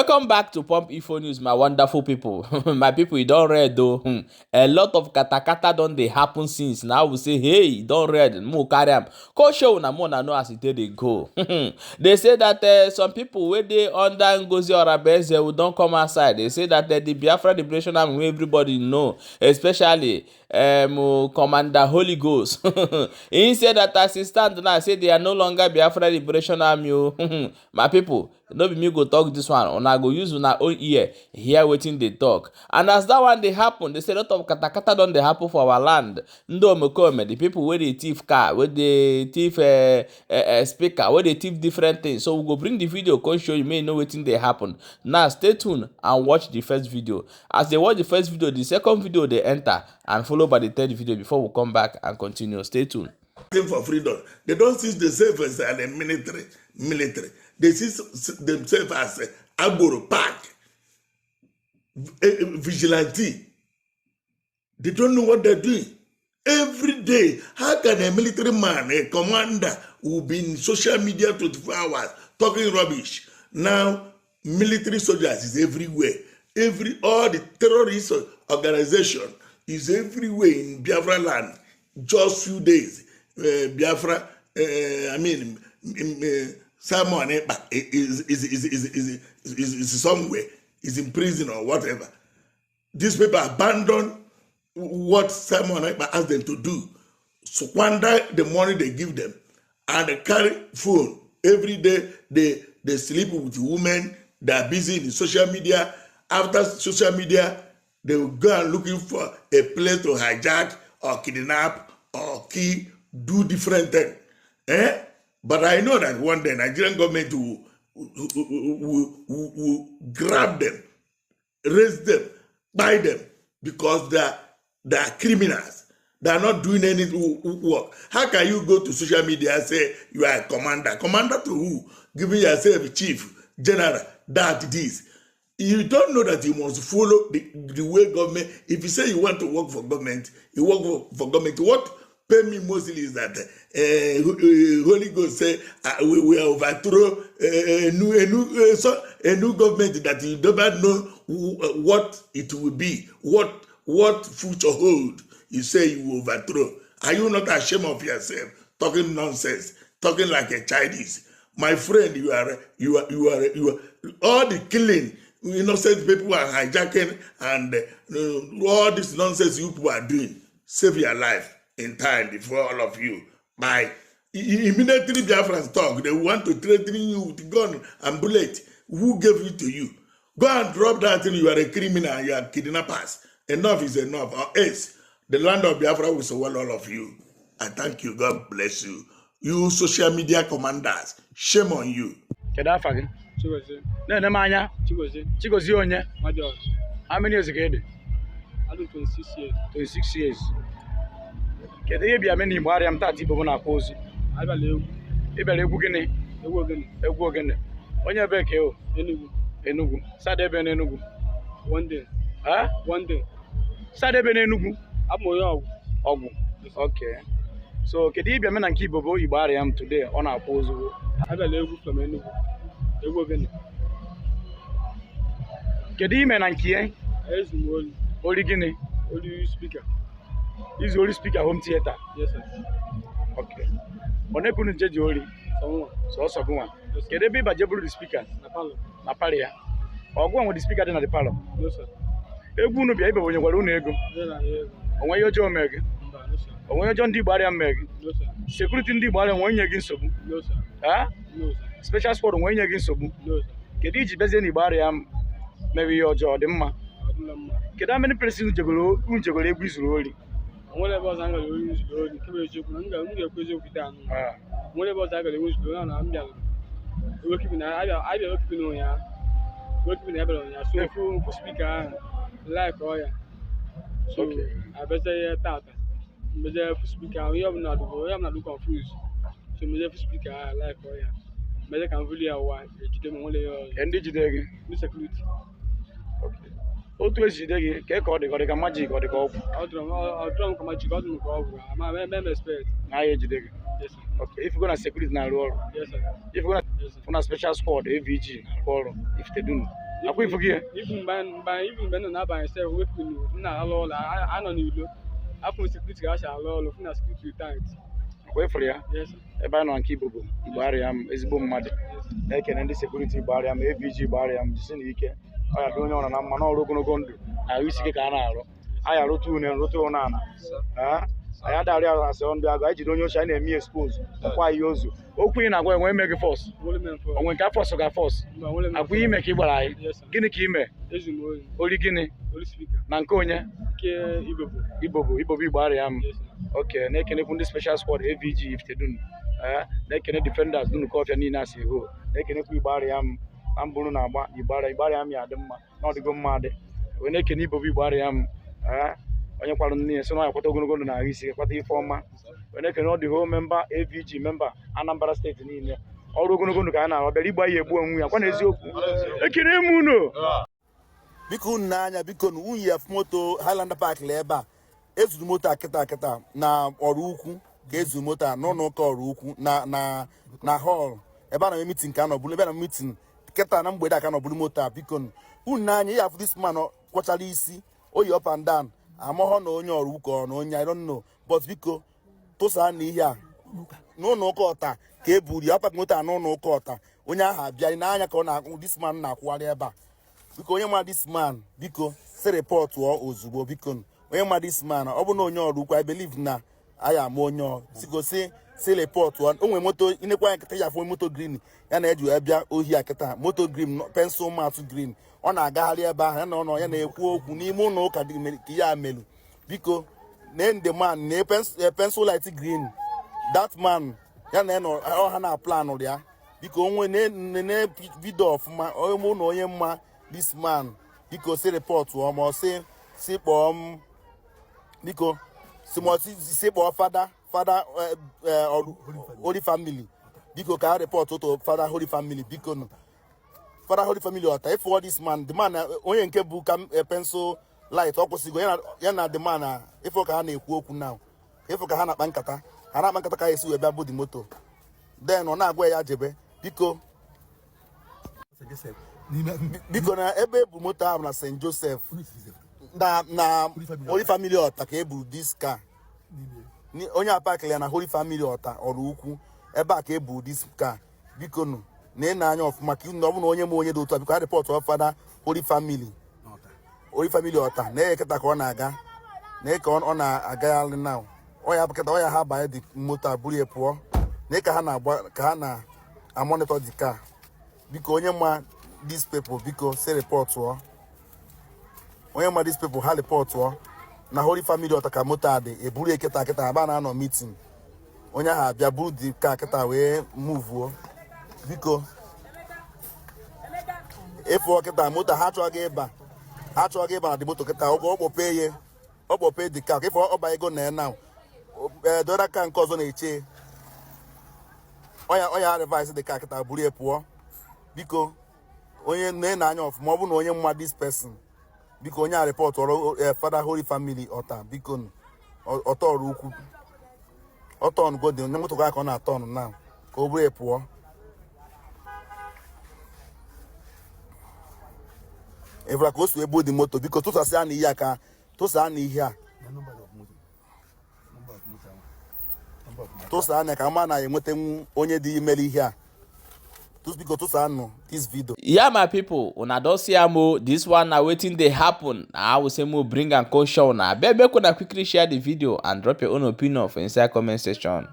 Welcome back to Pump Info News, my wonderful people. My people, you don't read though. A lot of katakata don't they happen since. Now we say, hey, you don't read. Mo carry am. Ko show na mo na know as it they go. They say that some people where they under Ngozi Orabeze will don't come outside. They say that the Biafra Liberation Army, everybody know, especially Commander Holy Ghost. He said that as he stand now, say they are no longer Biafra Liberation Army. My people, no be me go talk this one. Una go use una own ear hear wetin they talk. And as that one they happen, they say a lot of katakata don dey happen for our land. Ndo omekome, the people where they thief car, where they thief speaker, where they thief different things. So we go bring the video, come show you, may know wetin dey happen. Now stay tuned and watch the first video. As they watch the first video, the second video they enter and followed by the third video before we come back and continue. Stay tuned. For freedom, they don't see themselves as a military. They see themselves as a Agboro Park, a vigilante. They don't know what they're doing. Every day, how can a military man, a commander, who be in social media 24 hours talking rubbish? Now, military soldiers is everywhere. All the terrorist organization is everywhere in Biafra land. Just few days, Biafra, Simon is somewhere, is in prison or whatever. These people abandon what Simon asked them to do, squander the money they give them, and they carry phone every day. They sleep with women. They are busy in social media. After social media, they will go and looking for a place to hijack or kidnap or do different things. But I know that one day Nigerian government will grab them, raise them, buy them, because they are criminals. They are not doing any work. How can you go to social media and say you are a commander? Commander to who? Giving yourself chief, general, that this. You don't know that you must follow the way government. If you say you want to work for government, you work for government. What pay me mostly is that Holy Ghost say we will overthrow a new government that you never know what it will be, what future hold. You say you will overthrow. Are you not ashamed of yourself? Talking nonsense, talking like a Chinese. My friend, you are all the killing. Innocent people are hijacking and all this nonsense you people are doing. Save your life in time before all of you. By immediately Biafrans talk, they want to threaten you with gun and bullet. Who gave it to you? Go and drop that thing. You are a criminal. You are kidnappers. Enough is enough. Or else the land of Biafra will swallow all of you. I thank you. God bless you. You social media commanders, shame on you. Chigozie onye? How many years ago? I do 26 years. 26 years. Kedu ihe bịa meni Igbo arịa m tata Igbo na akwa ozu? Abịala egwu. Ịbịala egwu gịnị? Egwu ogene. Egwu ogene. Onye ebe ke o? Enugu. Sada ebe na Enugu? One day. One day. Sada ebe na Enugu? Abụ onye ọgwụ. Okay. So kedu ihe bịa mena nke Igbo bụ Igbo arịa m today ọ na akwa ozu? Abịala egwu from Enugu. Egwu ogene. Kedu ime na nke ya? Ezumoli. Oli gịnị? Oli speaker. Is only speaker home theater? Yes, sir. Okay. One kunu jeji only. So one. Can they be bajable the speaker? Na palo ya. Ogwa with the speaker then at the palo. No sir. Egwu no be ebe onye gwara unu ego. Onwe yo jo meg. No sir. Onwe yo jo ndi Igbo arịa meg. No sir. Security ndi Igbo arịa onwe nye gị nsogbu. No sir. No sir. Special squad onwe nye gị nsogbu. No sir. Kedu iji bezie na Igbo arịa maybe yo jo dị mma. Kedu how many persons jegoro egwu izuru ori? Whatever was angle you use the camera joke, and I'm going to down. Whatever was angle you use to run, I'm young. Working, I be working on ya, working in Abalon, so full speaker, like Oya. So I better Tata. Better speaker, we have not confused. So, Mother speaker, like Oya. Better can really a wife, only and did you take Mr. Clute? Okay. Otu esi de gị ka ọ dị ka magic ọ dị ka ọgwụ. Ọ drum ka magic ọ dị ka ọgwụ. Ama me expect. Na ya ejide gị. Yes sir. Okay, if you go na security na arụ ọrụ. Yes sir. If you go na special squad AVG na arụ ọrụ if they do. Akwa ifugie. Even when na by myself wake me na alolo I no ni lo. After security ga sha alolo na security tight. Akwa ifuru ya. Yes. Ebe a nọ nke Igbo gbara m ezigbo mmadụ. Na-ekene ndị sekuriti gbara m, AVG gbara m, jisi na ike. Ọ ya dị onye ọrụ na mma n'ọrụ ogologo ndụ. Ahụ isi ike ka a na-arụ. Anyị arụtụ une rụtụ ụnọ ana. Anyị adarị arụ asị ndị agụ anyị jiri onye ochie anyị na-eme expose ọkwa ihe ozu. Okwu ị na-agwa enwe ime gị fọs. Onwe nke afọs ga fọs. Akwa ime ka ị gbara anyị. Gịnị ka ime? Ori gịnị? Na nke onye? Ibobo Igbo arịa m. Okay, na-ekenekwu ndị special squad AVG Iftedun. Na-ekene defenders dunu kọfịa niile asị ho. Na-ekenekwu Igbo arịa m. Na mbụrụ na-agba Igbo arịa m ya dị mma. Na ọdịgo mma dị. Wee na-ekene Ibobo Igbo arịa m. Onye kwara nne so na ya kwata ogologo ndụ na ahụ isi kwata ife ọma. Wee na-ekene ọ dị ho memba AVG memba Anambra steeti niile. Ọrụ ogologo ndụ ka a na-arụ bịara igba ya egbu onwe ya kwa n'eziokwu. Ekene m unu. Biko unu n'anya biko unu yi moto Highlander Park la ebe a ezuru moto akịta na ọrụ ukwu ka ezuru moto a n'ụlọ ụka ọrụ ukwu na hall ebe a na meeting ka anọbụrụ ebe a na meeting kịta na mgbede a ka anọbụrụ moto a biko unu n'anya ya afụ this man kwọchara isi oyi up and down amaghọ na onye ọrụ ụka na onye I don't know but biko tụsa na ihe a n'ụlọ ụka ọta ka e buru ya ọpak moto a n'ụlọ ụka ọta onye ahụ abịa n'anya ka ọ na-akwụ this man na-akwụgharị ebe a biko onye ma this man biko si report ozugbo biko onye ma this man ọ bụ na onye ọrụ ukwu I believe na aya ama onye si report onwe moto inekwa nkịta ya afọ moto green ya na-eji bịa ohi akịta moto green pencil mat green ọ na-agagharị ebe ahụ ya na ọnọ ya na-ekwu okwu n'ime ụlọ ụka ka ya melu biko name the man na pencil light green that man ya na ọha na plan ya biko onwe na video ọfụma onye na onye mma this man biko si report ma ọ si kpọọ m biko si kpọọ fada Holy Family biko ka report to fada Holy Family biko no fada Holy Family ọta if all this man the man onye nke bụ ka pencil light ọ kwụsịgo ya na the man ifo ka ha na-ekwu okwu now ifo ka ha na-akpa nkata ka esi wee bịa bụ the moto then ọ na-agwa ya jebe biko na ebe ebu moto ahụ na St. Joseph na Holy Family ọta ka ebu this car onye apakịla ya na Holy Family ọta ọrụ ukwu ebe a ka ebu this car biko nụ na ị na-anya ọfụma ka ọ bụ na onye ma onye dị otu a biko ha report ọfada Holy Family ọta na eketa ka ọ na-aga na ka ọ na-agagharị na ọya apakịta ọya ha banye dị moto a buru ya pụọ na ka ha na-amonitor the car biko onye ma these people biko say report onye ma these people ha report na Holy Family ọta ka moto adị eburu eketa aba na-anọ meeting onye ahụ abịa buru dị ka kịta wee move biko efu kịta moto ha achọghị ịba na dị moto kịta ọkpọpe dị ka efu ọba ego na na dọra ka nke ọzọ na-eche ọya revise dị ka kịta buru ya pụọ biko onye na-anya ọfụma ọ bụ na onye mma this person biko onye a report ọrụ fada Holy Family ọta biko ọtọ ọrụ ukwu ọtọn godi onye moto ka ọ na-atọn na ka o buru ya pụọ evra ka o si ebu dị moto biko tụsasịa na ihe a ka tụsaa na ihe a tụsaa na ka ma na-enwetanwu onye dị imere ihe a biko tụsaa nụ this video. Yeah, my people, una don see am o. This one na wetin dey happen. I will say mo bring am come show una. Abeg make una quickly share the video and drop your own opinion for inside comment section.